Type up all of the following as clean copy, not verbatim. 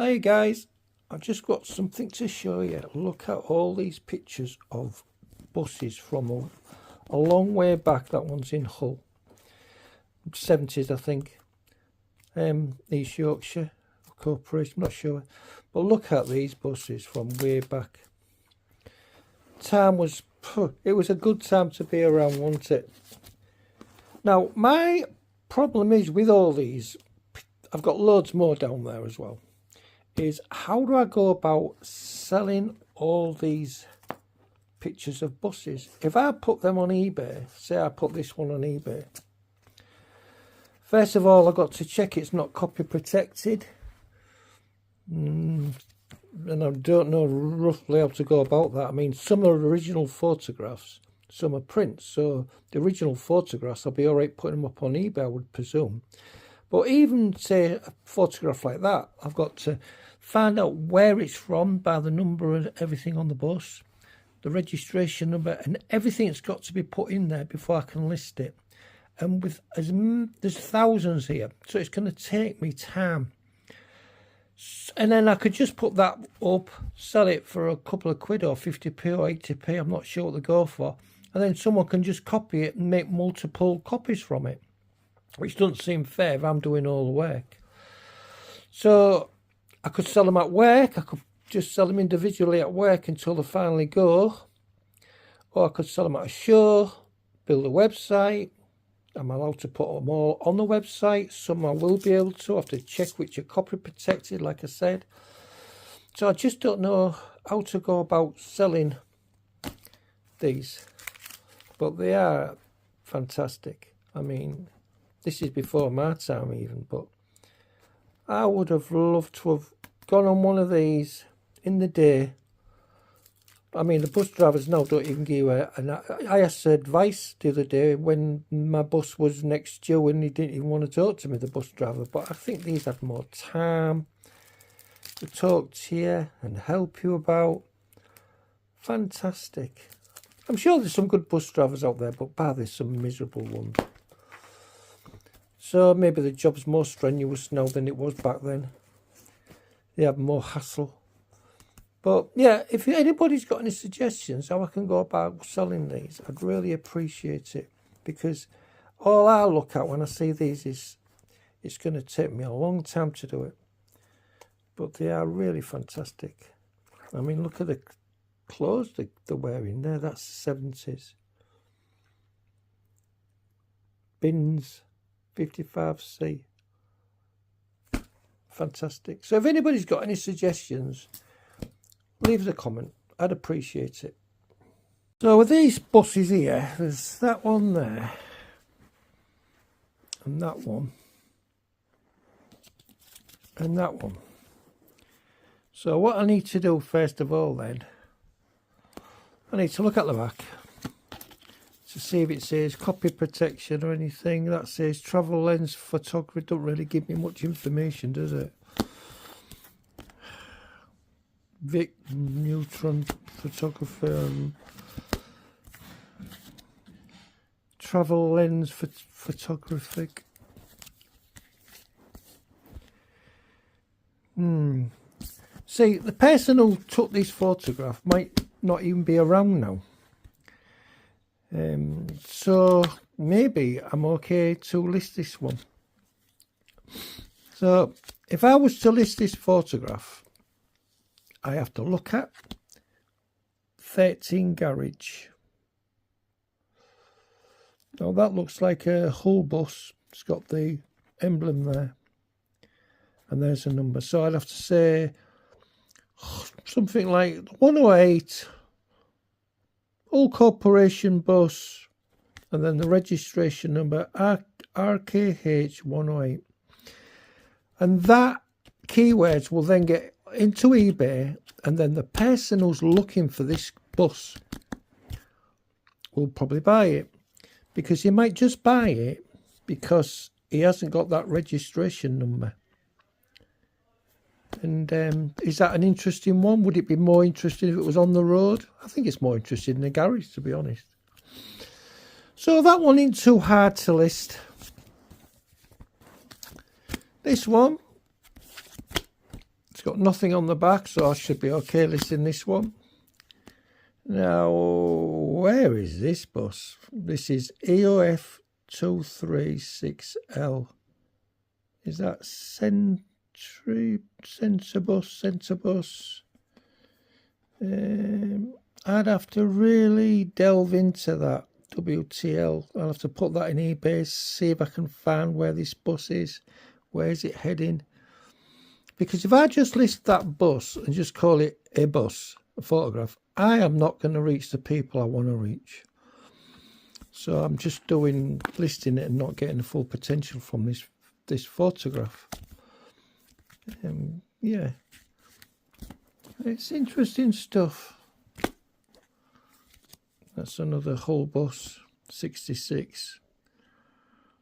Hey guys, I've just got something to show you. Look at all these pictures of buses from a long way back. That one's in Hull, 70s I think, East Yorkshire Corporation, I'm not sure. But look at these buses from way back. It was a good time to be around, wasn't it? Now, my problem is with all these, I've got loads more down there as well, is how do I go about selling all these pictures of buses? If I put them on eBay, say I put this one on eBay, first of all I've got to check it's not copy protected, and I don't know roughly how to go about that. I mean, some are original photographs, some are prints, so the original photographs I'll be alright putting them up on eBay, I would presume. But even say a photograph like that, I've got to find out where it's from by the number and everything on the bus, the registration number, and everything's got to be put in there before I can list it. And there's thousands here, so it's going to take me time. And then I could just put that up, sell it for a couple of quid or 50p or 80p, I'm not sure what they go for. And then someone can just copy it and make multiple copies from it, which doesn't seem fair if I'm doing all the work. So I could sell them at work, I could just sell them individually at work until they finally go. Or I could sell them at a show, build a website. I'm allowed to put them all on the website. Some I will be able to. I have to check which are copy protected, like I said. So I just don't know how to go about selling these. But they are fantastic. I mean, this is before my time even, but I would have loved to have gone on one of these in the day. I mean, the bus drivers now don't even give you I asked advice the other day when my bus was next due and he didn't even want to talk to me, the bus driver. But I think these had more time to talk to you and help you about. Fantastic. I'm sure there's some good bus drivers out there, but there's some miserable ones. So maybe the job's more strenuous now than it was back then. They have more hassle. But yeah, if anybody's got any suggestions how I can go about selling these, I'd really appreciate it. Because all I look at when I see these is it's going to take me a long time to do it. But they are really fantastic. I mean, look at the clothes they're wearing there. That's the 70s. Bins. 55C. Fantastic. So if anybody's got any suggestions, leave us a comment. I'd appreciate it. So with these buses here, there's that one there and that one and that one. So what I need to do first of all then, I need to look at the back to see if it says copy protection or anything. That says travel lens photography. Don't really give me much information, does it? Vic Neutron photographer, travel lens photographic. See, the person who took this photograph might not even be around now. So maybe I'm okay to list this one. So if I was to list this photograph, I have to look at 13 Garage. Now that looks like a Hull bus. It's got the emblem there. And there's a number. So I'd have to say something like 108 Hull Corporation bus, and then the registration number RKH 108. And that keywords will then get into eBay, and then the person who's looking for this bus will probably buy it, because he might just buy it because he hasn't got that registration number. And is that an interesting one? Would it be more interesting if it was on the road? I think it's more interesting in the garage, to be honest. So that one ain't too hard to list. This one, It's got nothing on the back, so I should be okay listing this one. Now, where is this bus? This is EOF 236L. Is that Centrebus? I'd have to really delve into that. WTL. I'll have to put that in eBay, see if I can find where this bus is. Where is it heading? Because if I just list that bus and just call it a bus, a photograph, I am not going to reach the people I want to reach. So I'm just listing it and not getting the full potential from this photograph. Yeah, it's interesting stuff. That's another Hull bus, 66.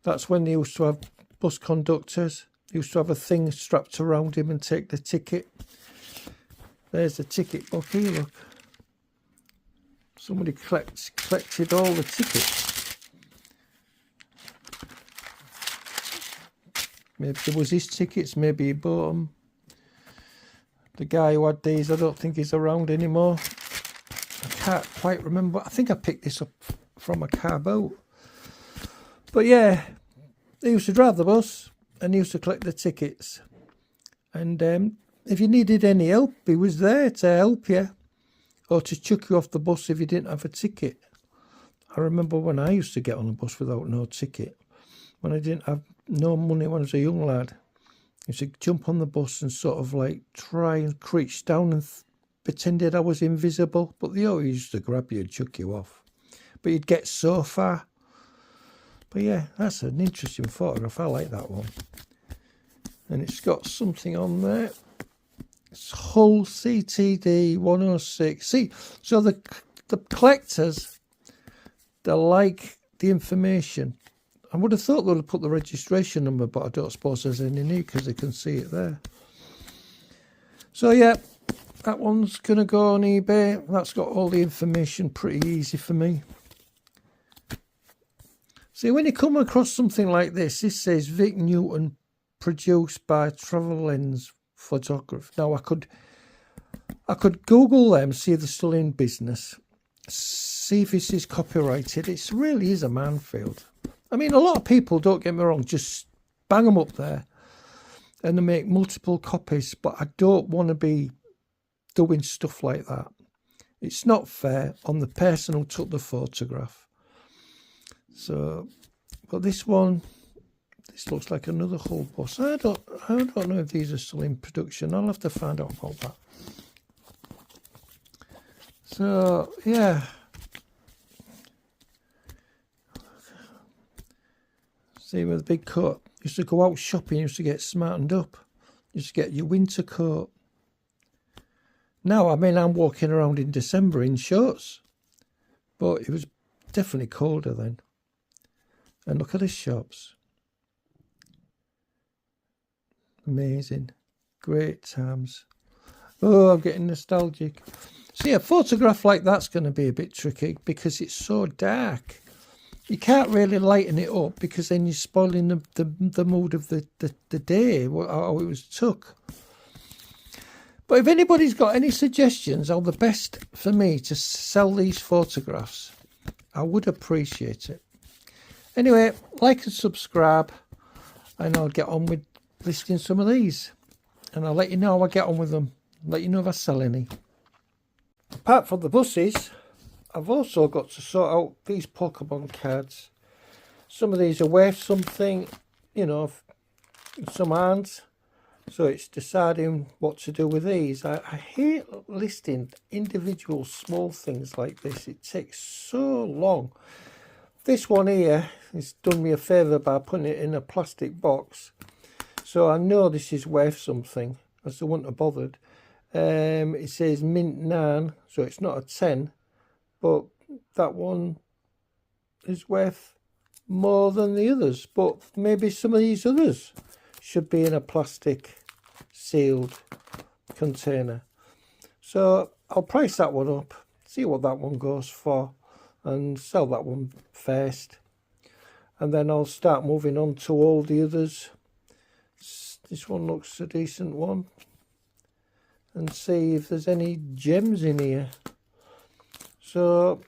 That's when they used to have bus conductors. They used to have a thing strapped around him and take the ticket. There's the ticket book here, look. Somebody collected all the tickets. Maybe it was his tickets, maybe he bought them. The guy who had these, I don't think he's around anymore. I can't quite remember. I think I picked this up from a car boat. But yeah, he used to drive the bus and he used to collect the tickets. And if you needed any help, he was there to help you. Or to chuck you off the bus if you didn't have a ticket. I remember when I used to get on a bus without no ticket. When I didn't have no money when I was a young lad. I used to jump on the bus and sort of like try and creep down and pretended I was invisible. But they always used to grab you and chuck you off. But you'd get so far. But yeah, that's an interesting photograph. I like that one. And it's got something on there. It's Hull CTD 106. See, so the collectors, they like the information. I would have thought they would have put the registration number, but I don't suppose there's any need because they can see it there. So yeah, that one's going to go on eBay. That's got all the information pretty easy for me. See, when you come across something like this says Vic Newton, produced by Travel Lens Photography. Now I could Google them, see if they're still in business, see if this is copyrighted. It really is a minefield. I mean, a lot of people, don't get me wrong, just bang them up there and they make multiple copies, but I don't want to be doing stuff like that. It's not fair on the person who took the photograph. So, but this one, this looks like another Hull bus. I don't know if these are still in production. I'll have to find out about that. So yeah. See, with a big coat. Used to go out shopping, used to get smartened up. Used to get your winter coat. Now, I mean, I'm walking around in December in shorts. But it was definitely colder then. And look at the shops. Amazing. Great times. Oh, I'm getting nostalgic. See, a photograph like that's going to be a bit tricky because it's so dark. You can't really lighten it up because then you're spoiling the mood of the day, how it was took. But if anybody's got any suggestions on the best for me to sell these photographs, I would appreciate it. Anyway, like and subscribe, and I'll get on with listing some of these. And I'll let you know how I get on with them. Let you know if I sell any. Apart from the buses, I've also got to sort out these Pokemon cards. Some of these are worth something, you know, some aren't. So it's deciding what to do with these. I hate listing individual small things like this. It takes so long. This one here has done me a favour by putting it in a plastic box. So I know this is worth something, as I wouldn't have bothered. It says mint 9, so it's not a 10. But that one is worth more than the others. But maybe some of these others should be in a plastic sealed container. So I'll price that one up, see what that one goes for, and sell that one first. And then I'll start moving on to all the others. This one looks a decent one. and see if there's any gems in here. So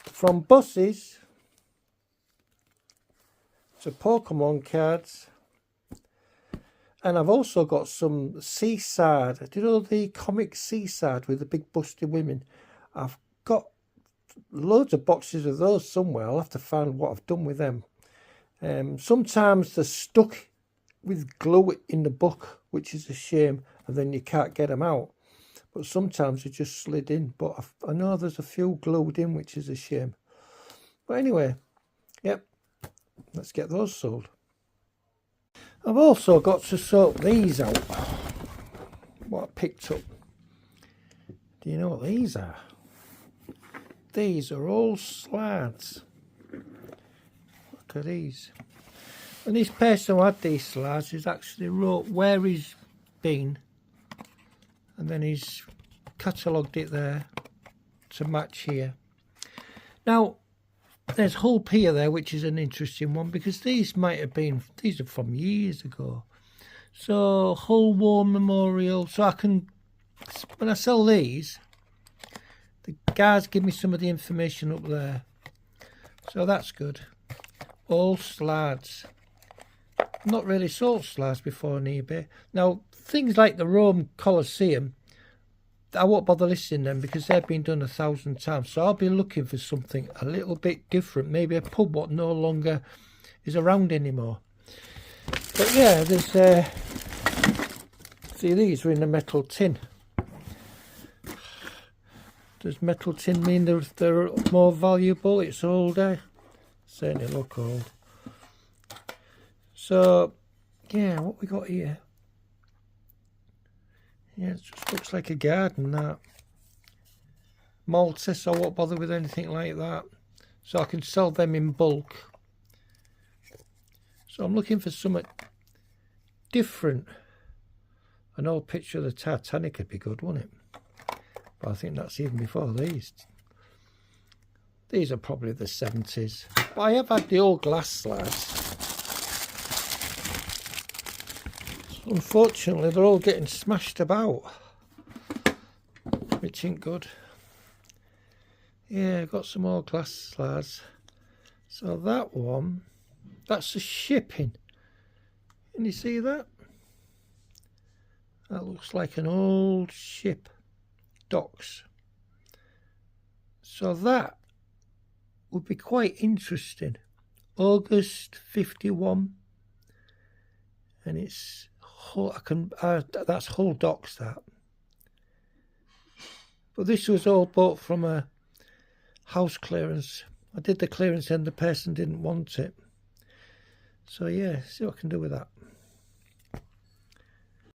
from buses to Pokemon cards, and I've also got some Seaside. Do you know the comic Seaside with the big busty women? I've got loads of boxes of those somewhere. I'll have to find what I've done with them. Sometimes they're stuck with glue in the book, which is a shame, and then you can't get them out. But sometimes they just slid in. But I know there's a few glued in, which is a shame. But anyway, yep, let's get those sold. I've also got to sort these out, what I picked up. Do you know what these are? These are all slides. Look at these. And this person who had these slides has actually wrote where he's been, and then he's catalogued it there to match here. Now, there's Hull Pier there, which is an interesting one, because these might have been, these are from years ago. So, Hull War Memorial. So I can, when I sell these, the guys give me some of the information up there. So that's good. All slides. Not really sold slides before on eBay. Now, things like the Rome Colosseum, I won't bother listing them because they've been done 1,000 times. So I'll be looking for something a little bit different. Maybe a pub what no longer is around anymore. But yeah, there's see, these are in a metal tin. Does metal tin mean they're more valuable? It's older. Certainly look old. So yeah, what we got here? Yeah, it just looks like a garden, that. Maltese, I won't bother with anything like that. So I can sell them in bulk. So I'm looking for something different. An old picture of the Titanic would be good, wouldn't it? But I think that's even before these. These are probably the 70s. But I have had the old glass slides. Unfortunately, they're all getting smashed about, which ain't good. Yeah, I've got some more glass slides. So that one, that's a shipping. Can you see that? That looks like an old ship. Docks. So that would be quite interesting. August 51. And it's Hull, that's Hull Docks, that. But this was all bought from a house clearance. I did the clearance and the person didn't want it. So yeah, see what I can do with that.